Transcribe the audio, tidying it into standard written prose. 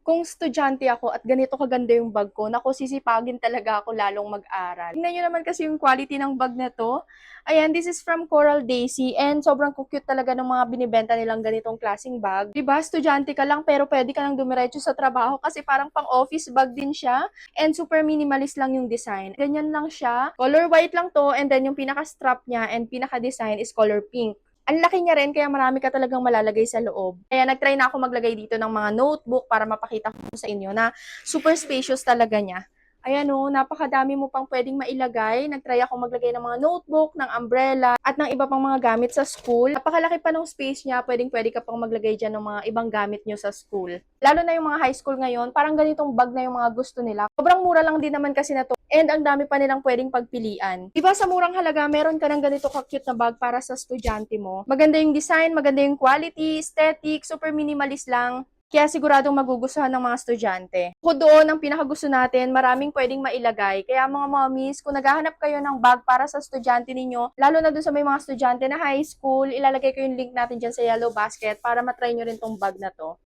Kung estudyante ako at ganito kaganda yung bag ko, naku sisipagin talaga ako lalong mag-aral. Tingnan niyo naman kasi yung quality ng bag na 'to. Ayan, this is from Coral Daisy and sobrang cute talaga ng mga binibenta nilang ganitong klaseng bag. 'Di ba, estudyante ka lang pero puwede ka nang dumiretso sa trabaho kasi parang pang-office bag din siya and super minimalist lang yung design. Ganyan lang siya, color white lang 'to and then yung pinaka-strap niya and pinaka-design is color pink. Ang laki niya rin kaya marami ka talagang malalagay sa loob. Kaya nag-try na ako maglagay dito ng mga notebook para mapakita ko sa inyo na super spacious talaga niya. Ayan o, napakadami mo pang pwedeng mailagay. Nag-try ako maglagay ng mga notebook, ng umbrella, at ng iba pang mga gamit sa school. Napakalaki pa ng space niya, pwedeng-pwede ka pang maglagay dyan ng mga ibang gamit nyo sa school. Lalo na yung mga high school ngayon, parang ganitong bag na yung mga gusto nila. Sobrang mura lang din naman kasi na to. And ang dami pa nilang pwedeng pagpilian. Diba sa murang halaga, meron ka ng ganito ka-cute na bag para sa estudyante mo. Maganda yung design, maganda yung quality, aesthetic, super minimalist lang. Kaya siguradong magugustuhan ng mga estudyante. Bukod doon, ang pinakagusto natin, maraming pwedeng mailagay. Kaya mga mommies, kung naghahanap kayo ng bag para sa estudyante ninyo, lalo na doon sa may mga estudyante na high school, ilalagay ko yung link natin dyan sa yellow basket para matry nyo rin tong bag na to.